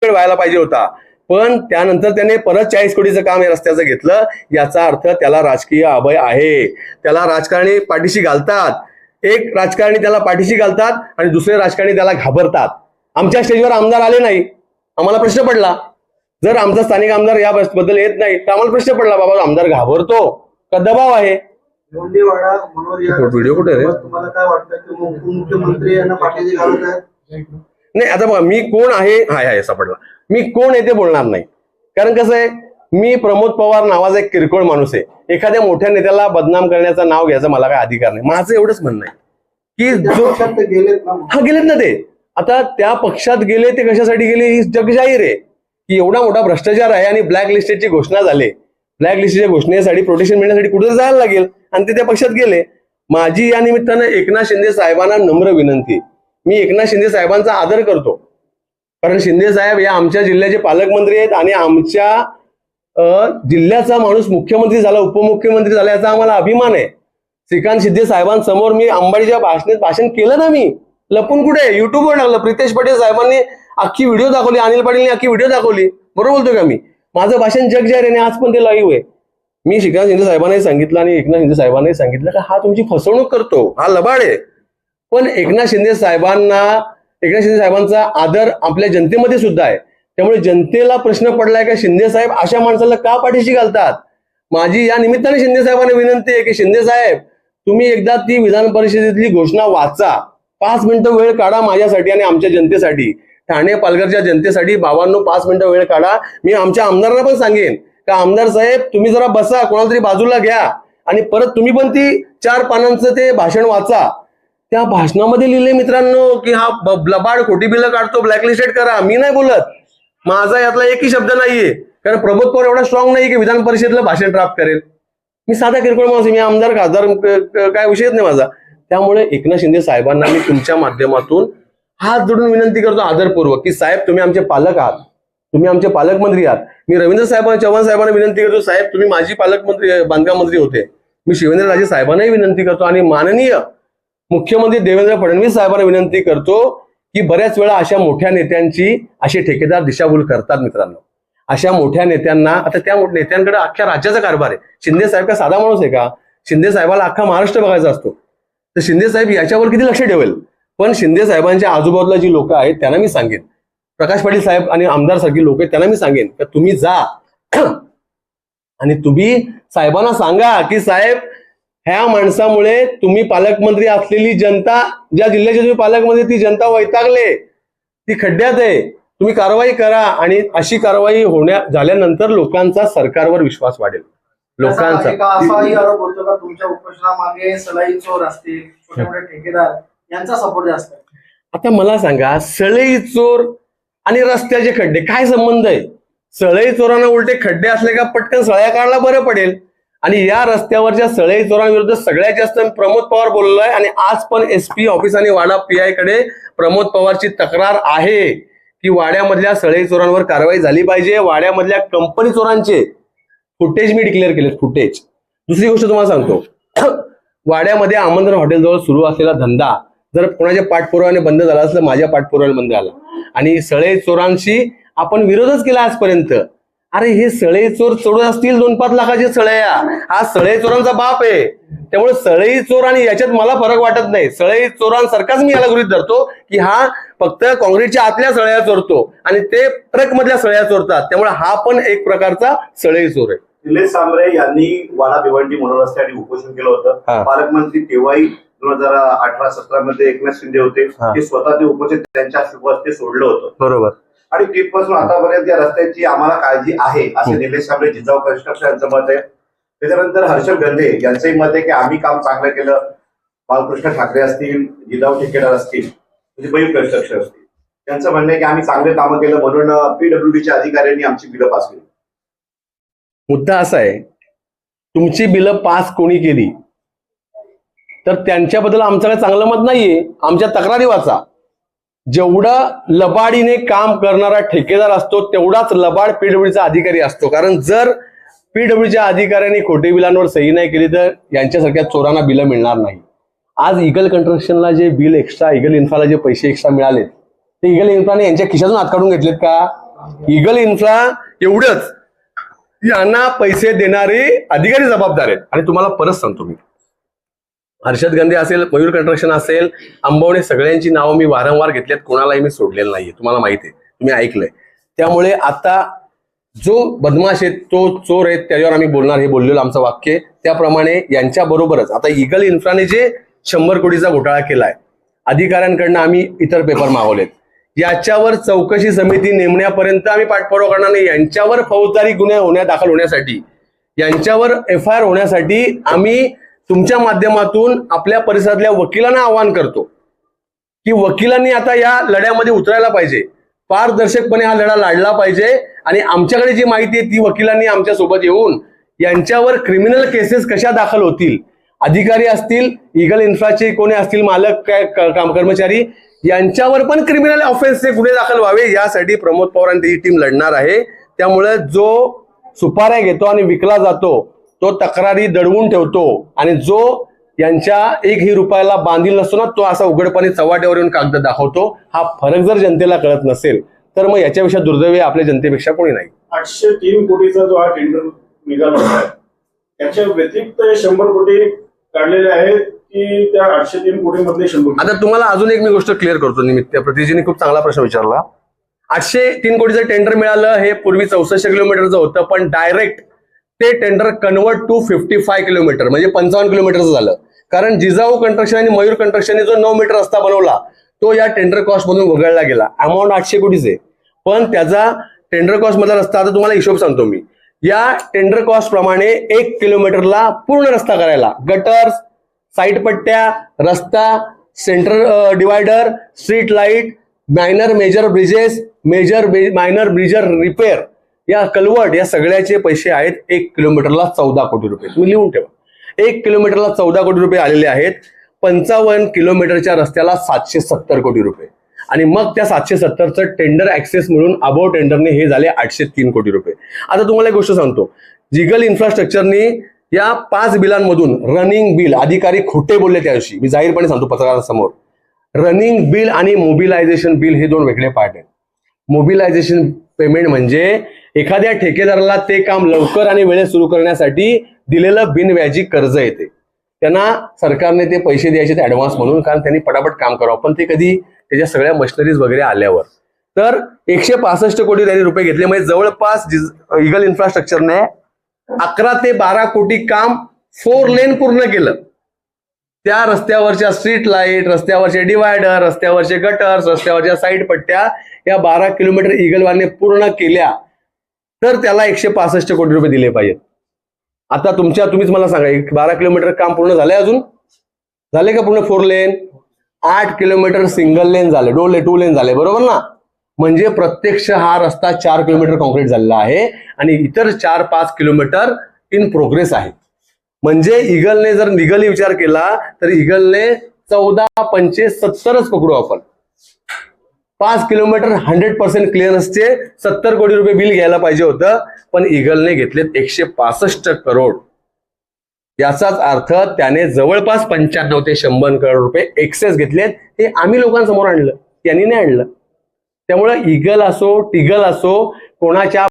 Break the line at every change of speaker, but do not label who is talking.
वेळ व्हायला पाहिजे होता, पण त्यानंतर त्याने परत 40 कोटीचं काम या रस्त्याचं घेतलं. याचा अर्थ त्याला राजकीय अभय आहे. त्याला राजकारणी पाठीशी घालतात, एक राजकारणी त्याला पाठीशी घालतात आणि दुसरे राजकारणी त्याला घाबरतात. आमच्या स्टेजवर आमदार आले नाही, आम्हाला प्रश्न पडला. जर आमचा स्थानिक आमदार या बद्दल येत नाही तर आम्हाला प्रश्न पडला, बाबा आमदार घाबरतो का दबाव आहे. व्हिडिओ कुठे रे?
तुम्हाला काय वाटतं की उपमुख्यमंत्री यांना पाठीशी घालत आहेत?
नाही, आता बघा मी कोण आहे, हाय सापडला. मी कोण आहे ते बोलणार नाही, कारण कसं आहे, मी प्रमोद पवार नावाचा एक किरकोळ माणूस आहे. एखाद्या मोठ्या नेत्याला बदनाम करण्याचं नाव घ्यायचं मला काय अधिकार नाही. माझं एवढंच म्हणणं आहे की जो गेलेत ना ते, आता त्या पक्षात गेले ते कशासाठी गेले ही जग जाहीर आहे की एवढा मोठा भ्रष्टाचार आहे आणि ब्लॅक लिस्टेडची घोषणा झाली. ब्लॅक लिस्टच्या घोषणेसाठी प्रोटेक्शन मिळण्यासाठी कुठे जायला लागेल आणि ते त्या पक्षात गेले. माझी या निमित्तानं एकनाथ शिंदे साहेबांना नम्र विनंती, मी एकनाथ शिंदे साहेबांचा आदर करतो, कारण शिंदे साहेब या आमच्या जिल्ह्याचे पालकमंत्री आहेत आणि आमच्या जिल्ह्याचा माणूस मुख्यमंत्री झाला, उपमुख्यमंत्री झाला याचा आम्हाला अभिमान आहे. श्रीकांत शिंदे साहेबांसमोर मी अंबाडीच्या भाषण केलं ना, मी लपून कुठे युट्यूबवर टाकलं. प्रितेश पटेल साहेबांनी अख्खी व्हिडिओ दाखवली, अनिल पाटीलने अख्खी व्हिडिओ दाखवली. बरोबर बोलतोय का मी? माझं भाषण जग जाहीर आहे, आज पण ते लाईव्ह आहे. मी श्रीकांत शिंदे साहेबांनाही सांगितलं आणि एकनाथ शिंदे साहेबांनाही सांगितलं का हा तुमची फसवणूक करतो, हा लबाड आहे. पण एकनाथ शिंदे साहेबांचा आदर आपल्या जनतेमध्ये सुद्धा आहे. त्यामुळे जनतेला प्रश्न पडलाय का शिंदे साहेब अशा माणसाला का पाठीशी घालतात. माझी या निमित्ताने शिंदे साहेबांना विनंती आहे की शिंदे साहेब तुम्ही एकदा ती विधान परिषदेतली घोषणा वाचा, 5 मिनिटं वेळ काढा माझ्यासाठी आणि आमच्या जनतेसाठी, ठाणे पालघरच्या जनतेसाठी. बाबांनो 5 मिनिटं वेळ काढा. मी आमच्या आमदारांना पण सांगेन का आमदार साहेब तुम्ही जरा बसा, कोणाला तरी बाजूला घ्या आणि परत तुम्ही पण ती 4 पानांचं ते भाषण वाचा. त्या भाषणामध्ये लिहिले मित्रांनो की हा लबाड खोटी बिलं काढतो, ब्लॅकलिस्टेड करा. मी नाही बोलत, माझा यातला एकही शब्द नाहीये, कारण प्रमोद पवार एवढा स्ट्रॉंग नाही की विधान परिषदेला भाषण ड्राफ्ट करेल. मी साधा किरकोळ माणूस, मी आमदार खासदार काय विषयच नाही माझा. त्यामुळे एकनाथ शिंदे साहेबांना मी तुमच्या माध्यमातून हात जोडून विनंती करतो आदरपूर्वक की साहेब तुम्ही आमचे पालक आहात, तुम्ही आमचे पालकमंत्री आहात. मी रवींद्र साहेबांना, चव्हाण साहेबांना विनंती करतो साहेब तुम्ही माझी पालकमंत्री बांधकाम मंत्री होते. मी शिवेंद्रराजे साहेबांनाही विनंती करतो आणि माननीय मुख्यमंत्री देवेंद्र फडणवीस साहेबांना विनंती करतो की बऱ्याच वेळा अशा मोठ्या नेत्यांची असे ठेकेदार दिशाभूल करतात मित्रांनो. अशा मोठ्या नेत्यांना, आता त्या नेत्यांकडे अख्ख्या राज्याचा कारभार आहे. शिंदे साहेब का साधा माणूस आहे का? शिंदे साहेबाला अख्खा महाराष्ट्र बघायचा असतो, तर शिंदे साहेब याच्यावर किती लक्ष ठेवेल. पण शिंदे साहेबांच्या आजूबाजूला जी लोक आहेत त्यांना मी सांगेन, प्रकाश पाटील साहेब आणि आमदार सारखी लोक आहेत त्यांना मी सांगेन की तुम्ही जा आणि तुम्ही साहेबांना सांगा की साहेब ह्या माणसामुळे तुम्ही पालकमंत्री असलेली जनता, ज्या जिल्ह्याचे तुम्ही पालकमंत्री ती जनता वैतागले, ती खड्ड्यात आहे, तुम्ही कारवाई करा. आणि अशी कारवाई झाल्यानंतर लोकांचा सरकारवर विश्वास वाढेल. लोकांचा
असाही आरोप होतो का तुमच्या उपोषणामागे सलाई चोर असतील, छोटे मोठे ठेकेदार यांचा सपोर्ट जास्त आहे?
आता मला सांगा, सळई चोर आणि रस्त्याचे खड्डे काय संबंध आहे? सळई चोरांना उलटे खड्डे असले का पटकन सळ्या काढला बरं पडेल. आणि या रस्त्यावरच्या सळई चोरांविरुद्ध सगळ्यात जास्त प्रमोद पवार बोललोय आणि आज पण SP ऑफिस आणि वाडा PI कडे प्रमोद पवारची तक्रार आहे की वाड्यामधल्या सळई चोरांवर कारवाई झाली पाहिजे. वाड्यामधल्या कंपनी चोरांचे फुटेज मी डिक्लेअर केले, फुटेज. दुसरी गोष्ट तुम्हाला सांगतो, वाड्यामध्ये आमंत्रण हॉटेलजवळ सुरू असलेला धंदा जर कोणाच्या पाठपुराव्याने बंद झाला असलं, माझ्या पाठपुराव्याने बंद झाला. आणि सळई चोरांशी आपण विरोधच केला आजपर्यंत. अरे हे सळई चोर चोरत असतील 2-5 लाखाचे सळया, हा सळई चोरांचा बाप आहे. त्यामुळे सळई चोर आणि याच्यात मला फरक वाटत नाही. सळई चोरांसारखाच मी याला गृहीत धरतो की हा फक्त काँग्रेसच्या आतल्या सळया चोरतो आणि ते ट्रक मधल्या सळया चोरतात. त्यामुळे हा पण एक प्रकारचा सळई चोर आहे.
निलेश सांबरे यांनी वाडा भिवंडी मनोरस्त्यासाठी उपोषण केलं होतं. पालकमंत्री तेव्हाही 2018-17 मध्ये एकनाथ शिंदे होते. ते स्वतः ते उपोषण त्यांच्या शुभहस्ते सोडलं होतं.
बरोबर.
आणि तिथपासून आतापर्यंत या रस्त्याची आम्हाला काळजी आहे असे निलेश सांबरे, जिजाऊ कन्स्ट्रक्शन यांचं मत आहे. त्याच्यानंतर हर्षल गंधे यांचंही मत आहे की आम्ही काम चांगलं केलं. बालकृष्ण ठाकरे असतील, जिजाऊ ठेकेदार असतील, म्हणजे बैल कन्स्ट्रक्शन असतील, त्यांचं म्हणणं आहे की आम्ही चांगले कामं केलं म्हणून PWDच्या अधिकाऱ्यांनी आमची बिलं पास केली.
मुद्दा असा आहे, तुमची बिलं पास कोणी केली तर त्यांच्याबद्दल आमचं काही चांगलं मत नाहीये. आमच्या तक्रारी वाचा. जेवढा लबाडीने काम करणारा ठेकेदार असतो तेवढाच लबाड PWDचा अधिकारी असतो. कारण जर PWDच्या अधिकाऱ्यांनी खोटे बिलांवर सही नाही केली तर यांच्यासारख्या चोरांना बिलं मिळणार नाही. आज इगल कन्स्ट्रक्शनला जे बिल एक्स्ट्रा, इगल इन्फ्राला जे पैसे एक्स्ट्रा मिळाले ते इगल इन्फ्राने यांच्या खिशातून हात काढून घेतलेत का? इगल इन्फ्रा एवढंच, यांना पैसे देणारे अधिकारी जबाबदार आहेत. आणि तुम्हाला परत सांगतो मी, हर्षद गंधे असेल, मयूर कंस्ट्रक्शन असेल, अंबवणे, सगळ्यांची नावं मी वारंवार घेतलीत, कोणालाही मी सोडलेलं नाहीये, तुम्हाला माहिती आहे, तुम्ही ऐकलंय. त्यामुळे आता जो बदमाश आहे, तो चोर आहे, त्याच्यावर आम्ही बोलणार, हे बोललेलं आमचं वाक्य. त्याप्रमाणे यांच्या बरोबरच आता इगल इन्फ्राने जे 100 कोटीचा घोटाळा केलाय, अधिकाऱ्यांकडनं आम्ही इतर पेपर मागवलेत, याच्यावर चौकशी समिती नेमण्यापर्यंत आम्ही पाठपुरावा करणार नाही. यांच्यावर फौजदारी गुन्हे दाखल होण्यासाठी, यांच्यावर FIR होण्यासाठी आम्ही तुमच्या माध्यमातून आपल्या परिसरातल्या वकिलांना आवाहन करतो की वकिलांनी आता या लढ्यामध्ये उतरायला पाहिजे, पारदर्शकपणे हा लढा लढला पाहिजे. आणि आमच्याकडे जी माहिती आहे ती वकिलांनी आमच्या सोबत येऊन यांच्यावर क्रिमिनल केसेस कशा दाखल होतील, अधिकारी असतील, इगल इन्फ्राचे कोणी असतील, मालक काय कर्मचारी, यांच्यावर पण क्रिमिनल ऑफेन्सचे गुन्हे दाखल व्हावे, यासाठी प्रमोद पवार आणि त्याची टीम लढणार आहे. त्यामुळे जो सुपाऱ्या घेतो आणि विकला जातो, तो तक्रारी दडवून ठेवतो, आणि जो यांच्या 1 रुपयाला बांधील नसतो ना, तो असा उघडपणे चव्हाट्यावर येऊन कागद दाखवतो. हा फरक जर जनतेला कळत नसेल तर मग याच्यापेक्षा दुर्दैवी आपल्या जनतेपेक्षा कोणी नाही.
803 कोटीचा जो हा टेंडर निघाला होता, त्याच्या व्यतिरिक्त 100 कोटी काढलेले आहेत की त्या 803 कोटीमधले 100 कोटी?
आता तुम्हाला अजून एक मी गोष्ट क्लिअर करतो. निमित्त प्रतिजीने खूप चांगला प्रश्न विचारला. 803 कोटीचं टेंडर मिळालं, हे पूर्वी 64 किलोमीटरचं होतं, पण डायरेक्ट ते टेंडर कन्वर्ट टू 55 किलोमीटर, म्हणजे 55 किलोमीटरचं झालं. कारण जिजाऊ कंस्ट्रक्शन आणि मयूर कंस्ट्रक्शनने जो 9 मीटर रस्ता बनवला, तो या टेंडर कॉस्ट मधून वगळला गेला. अमाऊंट 800 कोटीच आहे, पण त्याचा टेंडर कॉस्ट मधला रस्ता, आता तुम्हाला हिशोब सांगतो मी, या टेंडर कॉस्ट प्रमाणे 1 किलोमीटरला पूर्ण रस्ता करायला, गटर्स, साईड पट्ट्या, रस्ता, centre divider, street light, minor major bridges, minor bridges repair, या कल्वर्ट, या सगळ्याचे पैसे आहेत 1 किलोमीटरला 14 कोटी रुपये. तुम्ही लिहून ठेवा, 1 किलोमीटरला 14 कोटी रुपये आलेले आहेत. 55 किलोमीटरच्या रस्त्याला 770 कोटी रुपये, आणि मग त्या 770चं टेंडर ऍक्सेस मिळून अबोव टेंडरने हे झाले 803 कोटी रुपये. आता तुम्हाला एक गोष्ट सांगतो, जिगल इन्फ्रास्ट्रक्चरनी या 5 बिलांमधून रनिंग बिल, अधिकारी खोटे बोलले त्या दिवशी, मी जाहीरपणे सांगतो पत्रकारांसमोर, रनिंग बिल आणि मोबिलायझेशन बिल हे 2 वेगळे पार्ट आहेत. मोबिलायझेशन पेमेंट म्हणजे एखाद्या ठेकेदाराला ते काम लवकर आणि वेळेत सुरू करण्यासाठी दिलेलं बिनव्याजी कर्ज येते, त्यांना सरकारने ते पैसे द्यायचे ऍडव्हान्स म्हणून, कारण त्यांनी पटापट काम करावं. पण ते कधी त्याच्या सगळ्या मशिनरीज वगैरे आल्यावर, तर 165 कोटी त्यांनी रुपये घेतले. म्हणजे जवळपास इगल इन्फ्रास्ट्रक्चरने 11 ते 12 कोटी काम 4 लेन पूर्ण केलं. त्या रस्त्यावरच्या स्ट्रीट लाईट, रस्त्यावरचे डिवायडर, रस्त्यावरचे गटर्स, रस्त्यावरच्या साईड पट्ट्या, या 12 किलोमीटर इगलवाने पूर्ण केल्या, तर त्याला 165 कोटी रुपये दिले पाहिजेत. आता तुम्हीच मला सांगा, 12 किलोमीटर काम पूर्ण झालंय, अजून झाले का पूर्ण 4 लेन? 8 किलोमीटर सिंगल लेन झाले, 2 लेन झाले, बरोबर ना? म्हणजे प्रत्यक्ष हा रस्ता 4 किलोमीटर कॉन्क्रीट झालेला आहे, आणि इतर 4-5 किलोमीटर इन प्रोग्रेस आहे. म्हणजे इगलने जर निगली विचार केला तर इगलने 14-5-70च पकडू आपण, 5 किलोमीटर 100% क्लिअरन्सचे 70 कोटी रुपये बिल घ्यायला पाहिजे होतं, पण इगलने घेतलेत 165 करोड. याचाच अर्थ त्याने जवळपास 95 ते 100 करोड रुपये एक्सेस घेतलेत. हे आम्ही लोकांसमोर आणलं, त्यांनी नाही आणलं. त्यामुळे इगल असो, टिगल असो, कोणाच्या